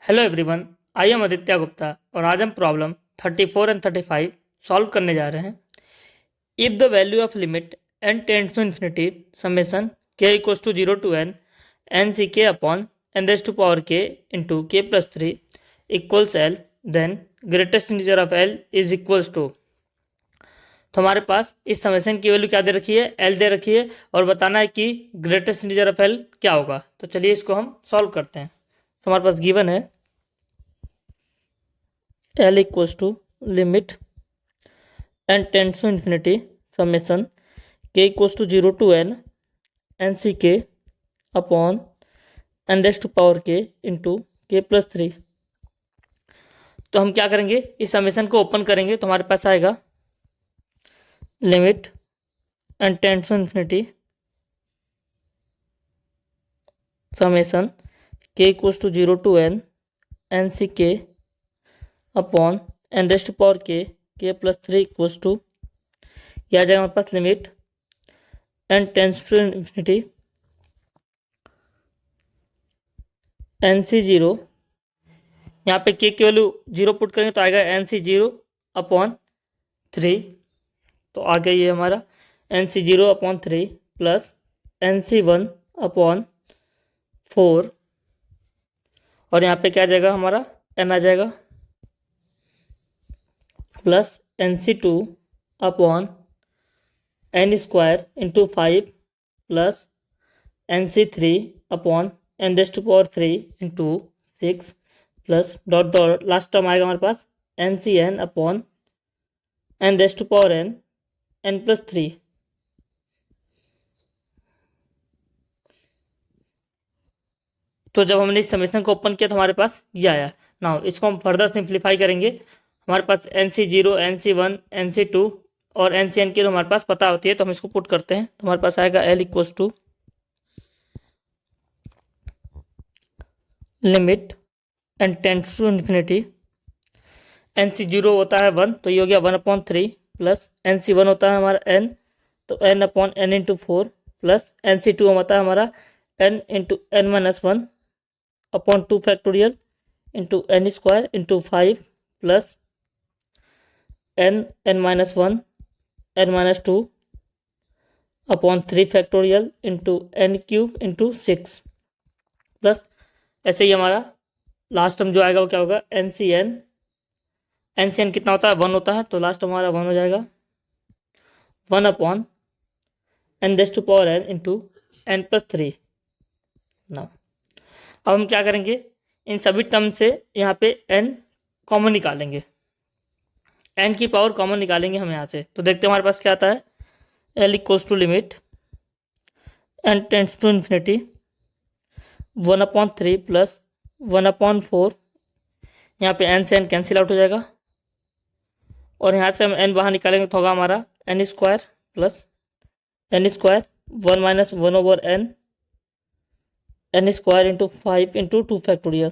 Hello everyone, I am Aditya Gupta और आज हम प्रॉब्लम 34 एंड 35 सॉल्व करने जा रहे हैं। If the value of limit n tends to infinity summation k equals to 0 to n C k upon n raise to power k into k plus 3 equals l, then greatest integer of l is equals to. तो हमारे पास इस summation की value क्या दे रखी है, l दे रखी है, और बताना है कि ग्रेटेस्ट इंटीजर ऑफ l क्या होगा। तो चलिए इसको हम सॉल्व करते हैं। तो हमारे पास गिवन है L equals to limit n tends to infinity summation k equals to 0 to n c k upon n raised to power k into k plus 3। तो हम क्या करेंगे, इस समेशन को ओपन करेंगे तो हमारे पास आएगा limit n tends to infinity summation k equals to 0 to n c k upon n raise to power k plus 3 equals to, यह आ जाएगा हमारे पास limit n tends to infinity N C zero, यहाँ पे k की value 0 put करेंगे तो आएगा एन सी 0 अपॉन 3। तो आ गया ये हमारा n C 0 upon 3 plus N C 1 upon 4, और यहाँ पे क्या आ जाएगा, हमारा n आ जाएगा plus N C 2 upon n square into 5 plus N C 3 upon n raise to power 3 into 6 plus dot dot last term आएगा हमारे पास N C N upon n raise to power n plus 3। तो जब हमने इस summation को open किया तो हमारे पास ये आया। नाउ इसको हम फर्दर सिंप्लीफाई करेंगे। हमारे पास N C 0, N C 1, N C 2 और एन सी एन की तो हमारे पास पता होती है, तो हम इसको पुट करते हैं तो हमारे पास आएगा l equals to limit n tends to infinity N C 0 होता है 1, तो ये हो गया 1/3 प्लस एन सी 1 होता है हमारा n, तो n/n into 4 plus N C 2 होता है हमारा n into n minus 1 upon 2 factorial into n square into 5 plus n minus 1 n minus 2 upon 3 factorial into n cube into 6 plus ऐसे ही हमारा last term जो आएगा वो क्या होगा, एन सी एन कितना होता है, 1 होता है, तो लास्ट हमारा 1 हो जाएगा 1 upon n raise to power n into n plus 3। ना अब हम क्या करेंगे, इन सभी टर्म से यहाँ पे n कॉमन निकालेंगे, n की पावर कॉमन निकालेंगे हम यहाँ से। तो देखते हैं हमारे पास क्या आता है, l equals to limit n tends to infinity 1/3 plus 1/4, यहाँ पे n से n कैंसिल आउट हो जाएगा, और यहाँ से हम n बाहर निकालेंगे तो होगा हमारा n square plus n square 1 minus 1/n n square into 5 into 2 factorial.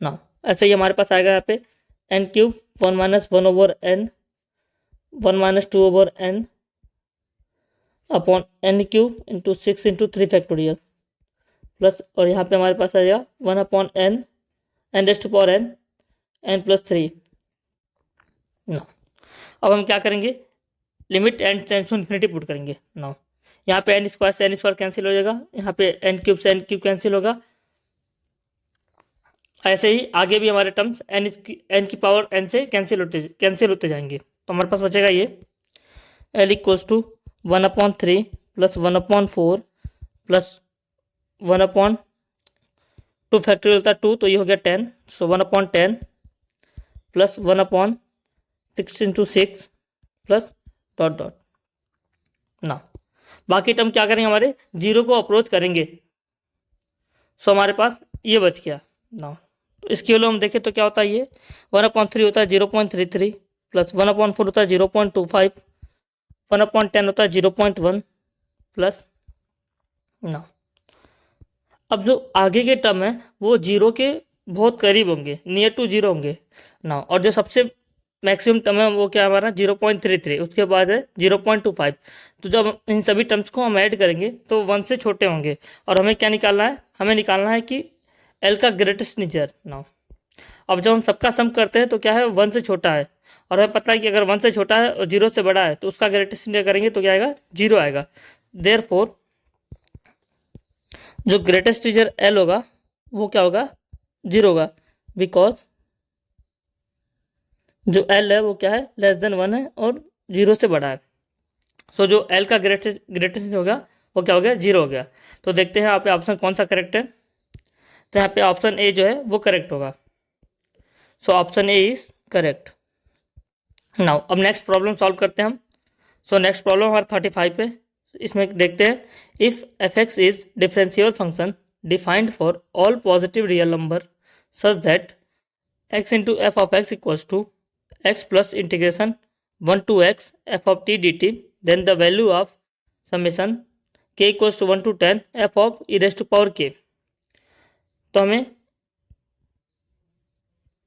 ना ऐसे ही हमारे पास आएगा यहाँ पे n cube 1 minus 1/n 1 minus 2/n upon n cube into 6 into 3 factorial plus, और यहाँ पे हमारे पास आ जाएगा 1/n n raise to power n plus 3। ना अब हम क्या करेंगे, limit n tends to infinity put करेंगे। ना यहाँ पे n स्क्वायर से n स्क्वायर कैंसिल हो जाएगा, यहाँ पे n क्यूब से n क्यूब कैंसिल होगा। ऐसे ही आगे भी हमारे टर्म्स n की पावर n से कैंसिल होते जाएंगे। तो हमारे पास बचेगा ये l equals to 1/3 plus 1/4 plus 1/2 factorial होता है 2, तो ये हो गया 10, so 1/10 plus 1/6 into 6 plus dot dot. ना बाकी टर्म क्या करेंगे, हमारे 0 को अप्रोच करेंगे, सो हमारे पास ये बच गया। ना तो इसकी वैल्यू हम देखें तो क्या होता है, ये 1/3 होता है 0.33 प्लस 1/4 होता है 0.25, 1/10 होता है 0.1 प्लस। ना अब जो आगे के टर्म है वो 0 के बहुत करीब होंगे, नियर टू 0 होंगे ना, और जो सबसे मैक्सिमम टर्म है वो क्या हमारा 0.33, उसके बाद है 0.25। तो जब इन सभी टर्म्स को हम ऐड करेंगे तो 1 से छोटे होंगे, और हमें क्या निकालना है, हमें निकालना है कि एल का ग्रेटेस्ट इंटीजर। नाउ अब जब हम सबका सम करते हैं तो क्या है, 1 से छोटा है, और हमें पता है कि अगर 1 से छोटा है और 0 से बड़ा है तो उसका ग्रेटेस्ट इंटीजर करेंगे तो क्या आएगा, 0 आएगा। देयरफॉर जो ग्रेटेस्ट इंटीजर एल होगा वो क्या होगा, 0 होगा, बिकॉज जो एल है वो क्या है, लेस देन 1 है और 0 से बड़ा है। सो जो एल का ग्रेटेस्ट होगा वो क्या हो गया, 0 हो गया। तो देखते हैं यहाँ पे ऑप्शन कौन सा करेक्ट है। तो यहाँ पे ऑप्शन ए जो है वो करेक्ट होगा। So option A is correct. Now अब नेक्स्ट प्रॉब्लम सॉल्व करते हैं हम। सो नेक्स्ट प्रॉब्लम हमारा 35 पे, इसमें देखते हैं, if f x is differential function defined for all positive real number such that x into F of x equals to x plus integration 1 to x f of t dt, then the value of summation k equals to 1 to 10 f of e raised to power k। तो हमें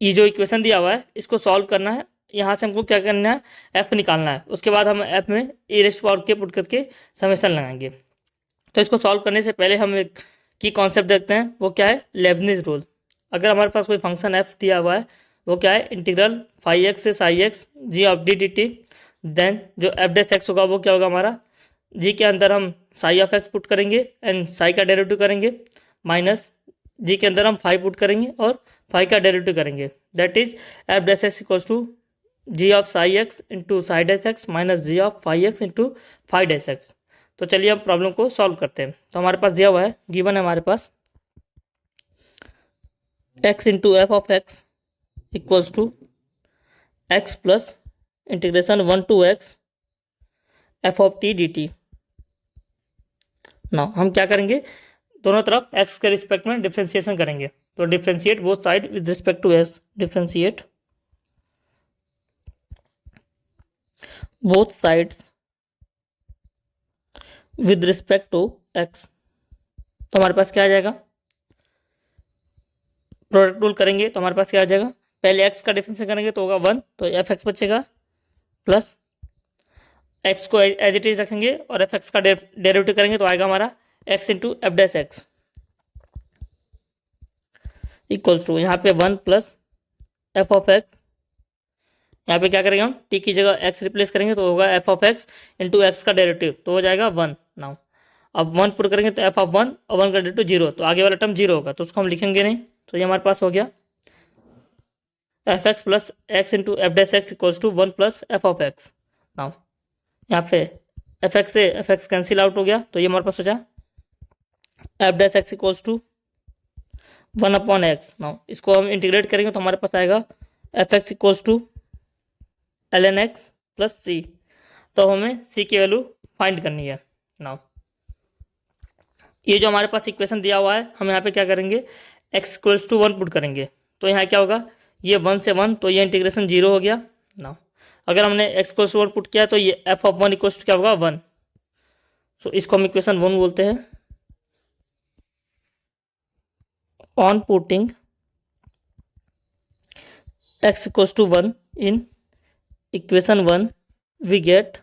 ये जो equation दिया हुआ है इसको solve करना है। यहाँ से हमको क्या करना है, f निकालना है। उसके बाद हम f में e raised to power k put करके समेशन लगाएंगे। तो इसको सॉल्व करने से पहले हम एक की कॉन्सेप्ट देखते हैं, वो क्या है, लेबनिज रूल। अगर हमारे पास कोई फंक्शन f दिया हुआ है वो क्या है, इंटीग्रल फाई एक्स से psi X G of D D T, then जो एफ डेस एक्स होगा वो क्या होगा हमारा, जी के अंदर हम साई ऑफ एक्स पुट करेंगे एंड साई का डेरिवेटिव करेंगे, माइनस जी के अंदर हम फाई पुट करेंगे और फाई का डेरिवेटिव करेंगे। That is f dash x equals to g of psi x into psi dash x minus g of phi x into phi dash x. तो चलिए हम प्रॉब्लम को सॉल्व करते हैं। तो हमारे पास दिया हुआ है, गिवन है हमारे पास X into F of x equals to x plus integration 1 to x F of T D T. ना हम क्या करेंगे, दोनों तरफ x के रिस्पेक्ट में डिफ्रेंसिएशन करेंगे। तो differentiate both side with respect to s, differentiate both sides with respect to x। तो हमारे पास क्या आ जाएगा, प्रोडक्ट रूल करेंगे तो हमारे पास क्या आ जाएगा, पहले x का डिफरेंशिएशन करेंगे तो होगा 1, तो एफ एक्स बचेगा, प्लस x को एज इट इज रखेंगे और एफ एक्स का डेरिवेटिव करेंगे तो आएगा हमारा x into F dash x equals to यहाँ पे 1 प्लस एफ ऑफ एक्स, यहाँ पे क्या करेंगे हम, t की जगह x रिप्लेस करेंगे तो होगा F of x into x का डेरिवेटिव तो हो जाएगा 1। नाउ अब 1 पुट करेंगे तो एफ ऑफ 1 और 1 का डेरिवेटिव 0, तो आगे वाला टर्म 0 होगा तो उसको हम लिखेंगे नहीं। तो ये हमारे पास हो गया F X plus X into F dash x equals to 1 plus F of X. Now यहाँ पे एफ एक्स से एफ एक्स कैंसिल आउट हो गया तो ये हमारे पास हो जाए F dash x equals to 1 upon X. Now इसको हम इंटीग्रेट करेंगे तो हमारे पास आएगा F X equals to L N X plus C. तो हमें सी की वैल्यू फाइंड करनी है। नाउ ये जो हमारे पास इक्वेशन दिया हुआ है हम यहाँ पे क्या करेंगे, एक्स इक्वल्स टू 1 पुट करेंगे तो यहाँ क्या होगा, ये 1 से 1 तो ये इंटीग्रेशन 0 हो गया। नाउ अगर हमने एक्स इक्वल्स टू 1 पुट किया तो ये एफ ऑफ 1 इक्वल्स टू क्या होगा, 1। सो इसको हम इक्वेशन 1 बोलते हैं। On putting x equals to 1 in equation 1 we get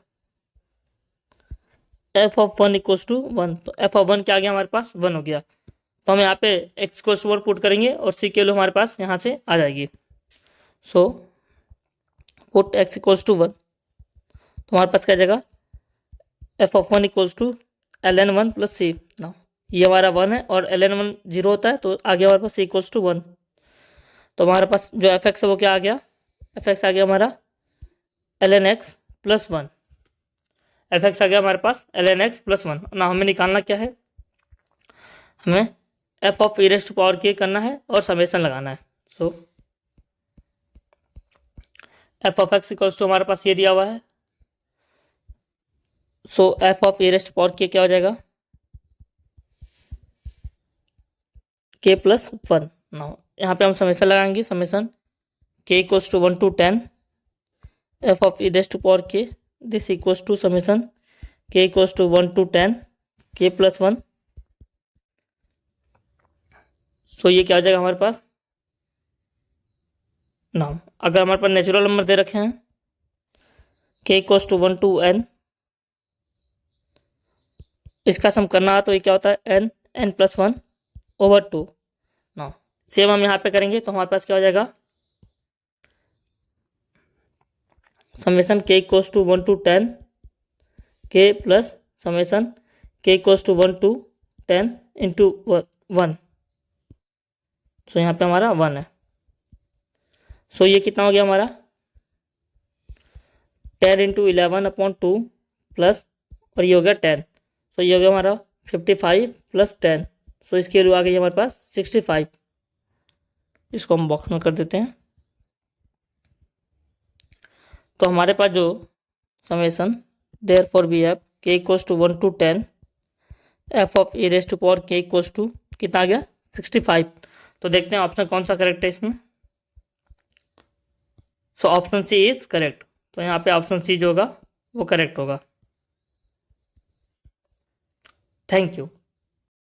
f of 1 equals to 1। तो f of 1 क्या आ गया हमारे पास, 1 हो गया। तो हम यहाँ पे x equals to 1 पुट करेंगे और c की वैल्यू हमारे पास यहाँ से आ जाएगी। So put x equals to 1 तो हमारे पास क्या जाएगा, f of 1 equals to ln 1 plus c। ना ये हमारा 1 है और ln 1 0 होता है तो आगे हमारे पास c equals to 1। तो हमारे पास जो एफ एक्स है वो क्या आ गया, एफ एक्स आ गया हमारा ln x plus 1। F X आ गया हमारे पास ln x प्लस 1। ना हमें निकालना क्या है, हमें F of E raised to power के करना है और समेशन लगाना है। So F of x equals to हमारे पास ये दिया हुआ है। So F of E raised to power के क्या हो जाएगा, के प्लस 1। नाउ यहाँ पे हम समेशन लगाएंगे, summation k equals to 1 to 10 f of E raised to power k, this equals to summation k equals to 1 to 10 के प्लस 1। सो ये क्या हो जाएगा हमारे पास, नाउ अगर हमारे पास नेचुरल नंबर दे रखे हैं के इक्वल्स टू 1 to n, इसका सम करना है तो ये क्या होता है n n plus 1 over 2। 9। Same हम यहाँ पे करेंगे तो हमारे पास क्या हो जाएगा, summation k equals to 1 to 10 k plus summation k equals to 1 to 10 into 1। So यहाँ पे हमारा 1 है। सो ये कितना हो गया हमारा 10 इंटू 11/2 प्लस, और ये हो गया 10। सो ये हो गया हमारा 55 प्लस 10। सो इसकी वैल्यू आ गई हमारे पास 65। इसको हम बॉक्स में कर देते हैं। तो हमारे पास जो summation therefore we have k equals to 1 to 10 f of e raise to power k equals to कितना आ गया 65। तो देखते हैं ऑप्शन कौन सा करेक्ट है इसमें। So option C is correct. तो यहाँ पे ऑप्शन सी जो होगा वो करेक्ट होगा। Thank you.